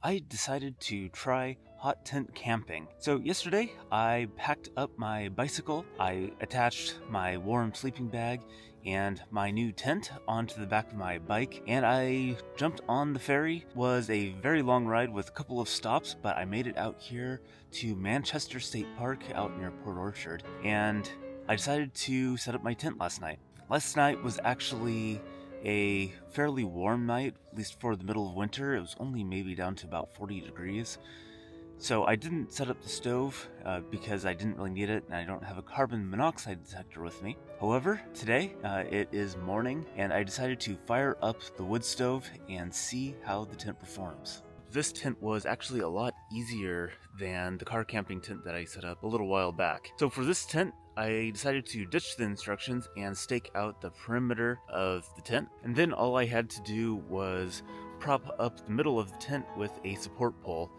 I decided to try hot tent camping. So yesterday I packed up my bicycle, I attached my warm sleeping bag and my new tent onto the back of my bike, and I jumped on the ferry. It was a very long ride with a couple of stops, but I made it out here to Manchester State Park out near Port Orchard, and I decided to set up my tent last night. Last night was actually a fairly warm night, at least for the middle of winter. It was only maybe down to about 40 degrees. So I didn't set up the stove because I didn't really need it, and I don't have a carbon monoxide detector with me. However, today it is morning, and I decided to fire up the wood stove and see how the tent performs. This tent was actually a lot easier than the car camping tent that I set up a little while back. So for this tent, I decided to ditch the instructions and stake out the perimeter of the tent. And then all I had to do was prop up the middle of the tent with a support pole,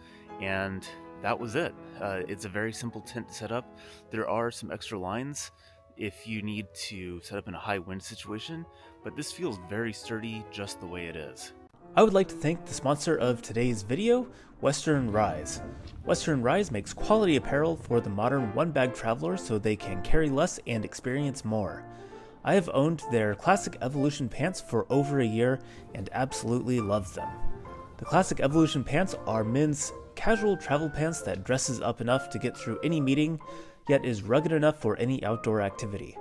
and that was it. It's a very simple tent to set up. There are some extra lines if you need to set up in a high wind situation, but this feels very sturdy just the way it is. I would like to thank the sponsor of today's video, Western Rise. Western Rise makes quality apparel for the modern one-bag traveler so they can carry less and experience more. I have owned their Classic Evolution pants for over a year and absolutely love them. The Classic Evolution pants are men's casual travel pants that dresses up enough to get through any meeting, yet is rugged enough for any outdoor activity.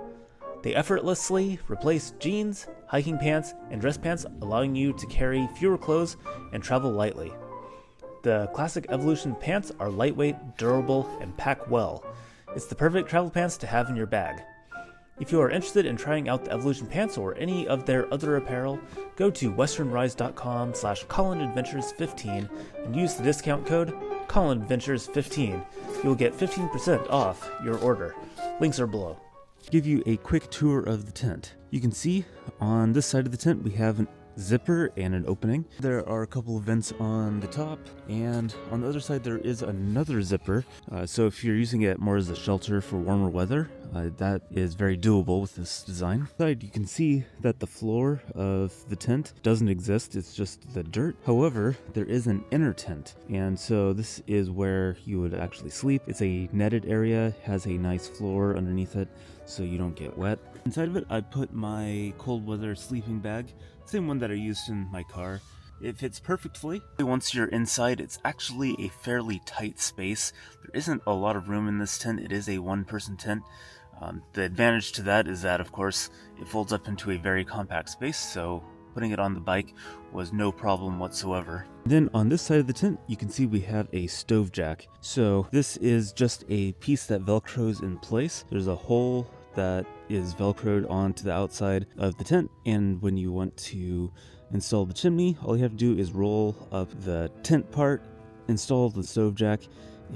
They effortlessly replace jeans, hiking pants, and dress pants, allowing you to carry fewer clothes and travel lightly. The Classic Evolution pants are lightweight, durable, and pack well. It's the perfect travel pants to have in your bag. If you are interested in trying out the Evolution pants or any of their other apparel, go to westernrise.com/ColinAdventures15 and use the discount code ColinAdventures15. You will get 15% off your order. Links are below. Give you a quick tour of the tent. You can see on this side of the tent we have a zipper and an opening. There are a couple of vents on the top, and on the other side there is another zipper. So if you're using it more as a shelter for warmer weather, that is very doable with this design. Inside you can see that the floor of the tent doesn't exist, it's just the dirt. However, there is an inner tent, and so this is where you would actually sleep. It's a netted area, has a nice floor underneath it so you don't get wet. Inside of it I put my cold weather sleeping bag, same one that I used in my car. It fits perfectly. Once you're inside, it's actually a fairly tight space. There isn't a lot of room in this tent. It is a one-person tent. The advantage to that is that, of course, it folds up into a very compact space, so putting it on the bike was no problem whatsoever. Then on this side of the tent, you can see we have a stove jack. So this is just a piece that velcros in place. There's a hole that is velcroed onto the outside of the tent, and when you want to install the chimney, all you have to do is roll up the tent part, install the stove jack,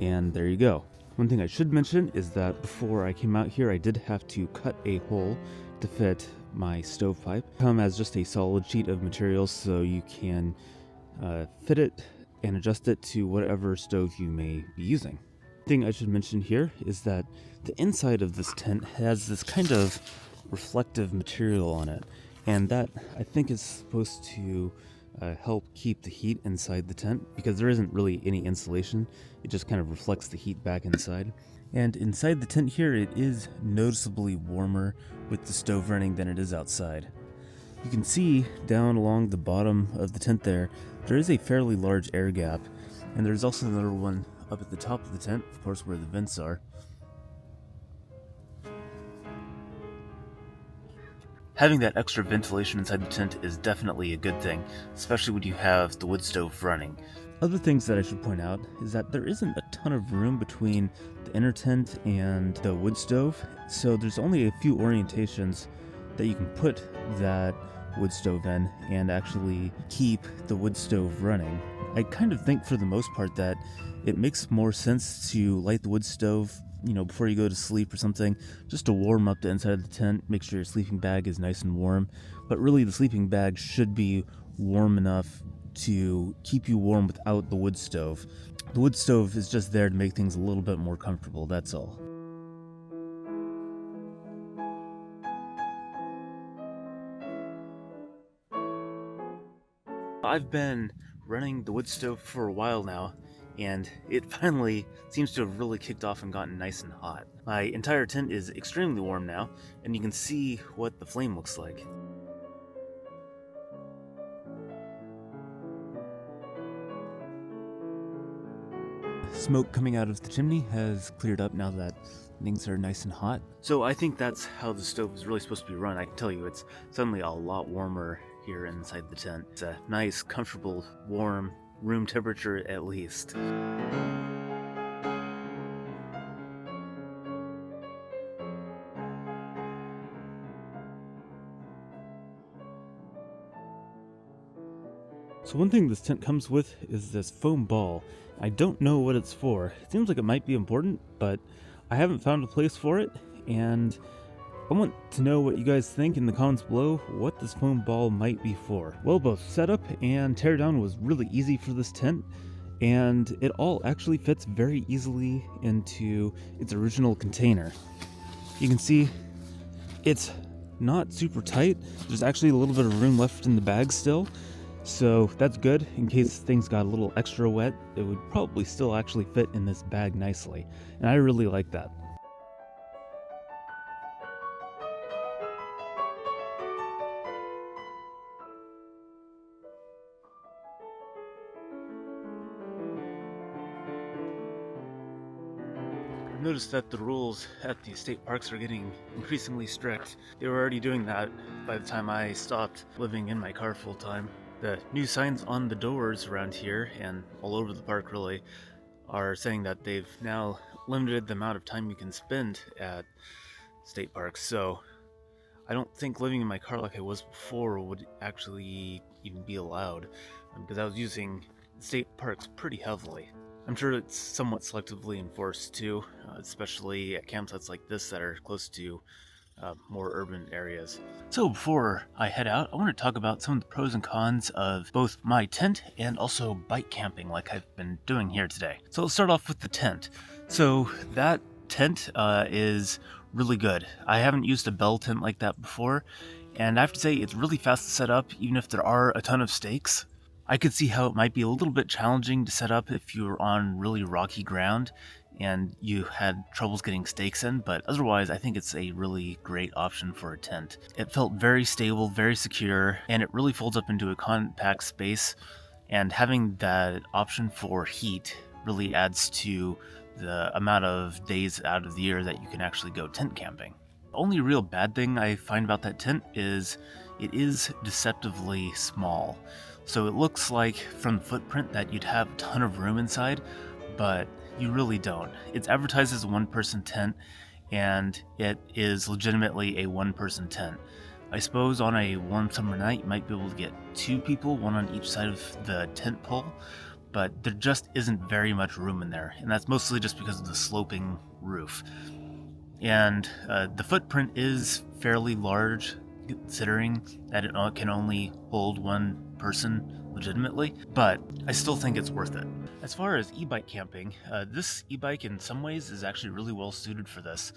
and there you go. One thing I should mention is that before I came out here I did have to cut a hole to fit my stovepipe. Come as just a solid sheet of materials so you can fit it and adjust it to whatever stove you may be using. Thing I should mention here is that the inside of this tent has this kind of reflective material on it, and that I think is supposed to help keep the heat inside the tent, because there isn't really any insulation. It just kind of reflects the heat back inside. And inside the tent here, it is noticeably warmer with the stove running than it is outside. You can see down along the bottom of the tent there is a fairly large air gap, and there's also another one up at the top of the tent, of course, where the vents are. Having that extra ventilation inside the tent is definitely a good thing, especially when you have the wood stove running. Other things that I should point out is that there isn't a ton of room between the inner tent and the wood stove, so there's only a few orientations that you can put that wood stove in and actually keep the wood stove running. I kind of think for the most part that it makes more sense to light the wood stove, before you go to sleep or something, just to warm up the inside of the tent, make sure your sleeping bag is nice and warm. But really the sleeping bag should be warm enough to keep you warm without the wood stove. The wood stove is just there to make things a little bit more comfortable, that's all. I've been running the wood stove for a while now, and it finally seems to have really kicked off and gotten nice and hot. My entire tent is extremely warm now, and you can see what the flame looks like. Smoke coming out of the chimney has cleared up now that things are nice and hot. So I think that's how the stove is really supposed to be run. I can tell you it's suddenly a lot warmer here inside the tent. It's a nice, comfortable, warm room temperature at least. So one thing this tent comes with is this foam ball. I don't know what it's for. It seems like it might be important, but I haven't found a place for it, and I want to know what you guys think in the comments below what this foam ball might be for. Well, both setup and teardown was really easy for this tent, and it all actually fits very easily into its original container. You can see it's not super tight. There's actually a little bit of room left in the bag still. So that's good. In case things got a little extra wet, it would probably still actually fit in this bag nicely. And I really like that. I've noticed that the rules at the state parks are getting increasingly strict. They were already doing that by the time I stopped living in my car full time. The new signs on the doors around here and all over the park really are saying that they've now limited the amount of time you can spend at state parks. So I don't think living in my car like I was before would actually even be allowed, because I was using state parks pretty heavily. I'm sure it's somewhat selectively enforced too, especially at campsites like this that are close to more urban areas. So before I head out, I want to talk about some of the pros and cons of both my tent and also bike camping like I've been doing here today. So let's start off with the tent. So that tent is really good. I haven't used a bell tent like that before, and I have to say it's really fast to set up even if there are a ton of stakes. I could see how it might be a little bit challenging to set up if you were on really rocky ground and you had troubles getting stakes in, but otherwise I think it's a really great option for a tent. It felt very stable, very secure, and it really folds up into a compact space, and having that option for heat really adds to the amount of days out of the year that you can actually go tent camping. The only real bad thing I find about that tent is it is deceptively small. So it looks like from the footprint that you'd have a ton of room inside, but you really don't. It's advertised as a one-person tent, and it is legitimately a one-person tent. I suppose on a warm summer night you might be able to get 2 people, one on each side of the tent pole, but there just isn't very much room in there, and that's mostly just because of the sloping roof. And the footprint is fairly large, considering that it can only hold one person legitimately, but I still think it's worth it. As far as e-bike camping, this e-bike in some ways is actually really well suited for this.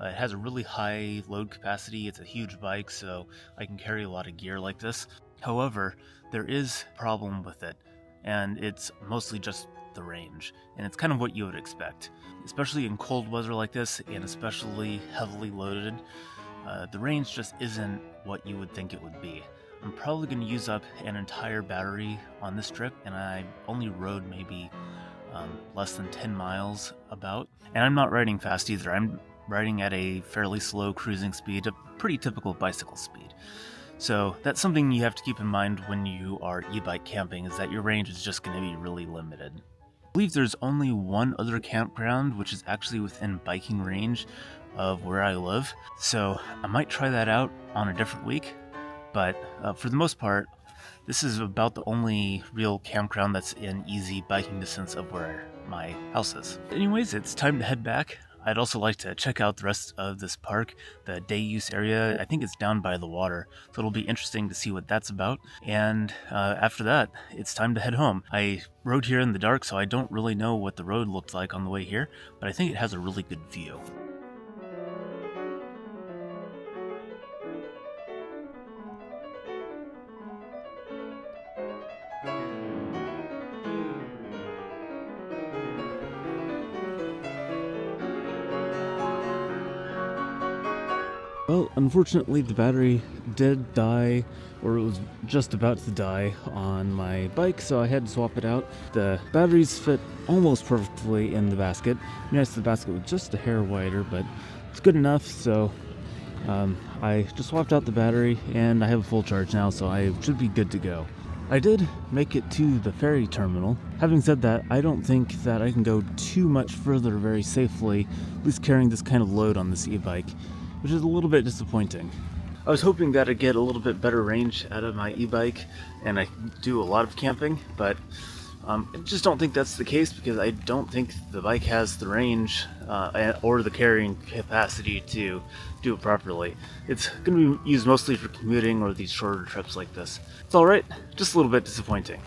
It has a really high load capacity, it's a huge bike, so I can carry a lot of gear like this. However, there is a problem with it, and it's mostly just the range, and it's kind of what you would expect. Especially in cold weather like this, and especially heavily loaded, the range just isn't what you would think it would be. I'm probably going to use up an entire battery on this trip, and I only rode maybe less than 10 miles about. And I'm not riding fast either. I'm riding at a fairly slow cruising speed, a pretty typical bicycle speed. So that's something you have to keep in mind when you are e-bike camping, is that your range is just going to be really limited. I believe there's only one other campground which is actually within biking range of where I live, so I might try that out on a different week. But for the most part, this is about the only real campground that's in easy biking distance of where my house is. Anyways, it's time to head back. I'd also like to check out the rest of this park, the day use area. I think it's down by the water, so it'll be interesting to see what that's about. And after that, it's time to head home. I rode here in the dark, so I don't really know what the road looked like on the way here, but I think it has a really good view. Well, unfortunately the battery did die, or it was just about to die on my bike, so I had to swap it out. The batteries fit almost perfectly in the basket. Yes, the basket was just a hair wider, but it's good enough, so I just swapped out the battery and I have a full charge now, so I should be good to go. I did make it to the ferry terminal. Having said that, I don't think that I can go too much further very safely, at least carrying this kind of load on this e-bike, which is a little bit disappointing. I was hoping that I'd get a little bit better range out of my e-bike, and I do a lot of camping, but I just don't think that's the case because I don't think the bike has the range or the carrying capacity to do it properly. It's going to be used mostly for commuting or these shorter trips like this. It's alright, just a little bit disappointing.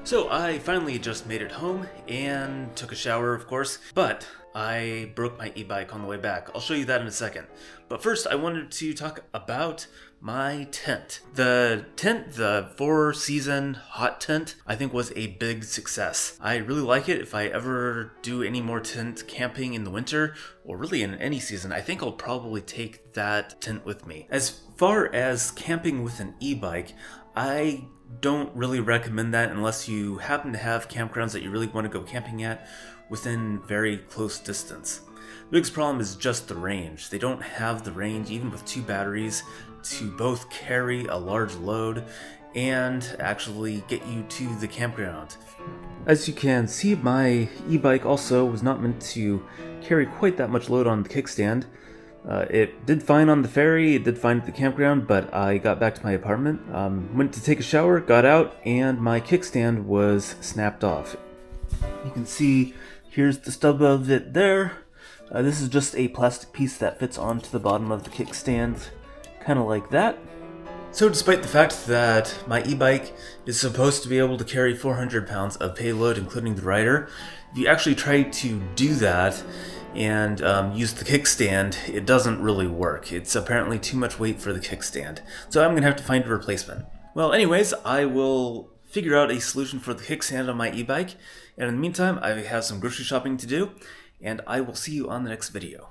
So I finally just made it home and took a shower, of course, but I broke my e-bike on the way back. I'll show you that in a second. But first, I wanted to talk about my tent. The tent, the 4-season hot tent, I think was a big success. I really like it. If I ever do any more tent camping in the winter, or really in any season, I think I'll probably take that tent with me. As far as camping with an e-bike, I don't really recommend that unless you happen to have campgrounds that you really want to go camping at within very close distance. The biggest problem is just the range. They don't have the range, even with 2 batteries, to both carry a large load and actually get you to the campground. As you can see, my e-bike also was not meant to carry quite that much load on the kickstand. It did fine on the ferry, it did fine at the campground, but I got back to my apartment, went to take a shower, got out, and my kickstand was snapped off. You can see, here's the stub of it there. This is just a plastic piece that fits onto the bottom of the kickstand, kind of like that. So despite the fact that my e-bike is supposed to be able to carry 400 pounds of payload, including the rider, if you actually try to do that and use the kickstand, it doesn't really work. It's apparently too much weight for the kickstand. So I'm going to have to find a replacement. Well, anyways, I will figure out a solution for the kickstand on my e-bike. And in the meantime, I have some grocery shopping to do, and I will see you on the next video.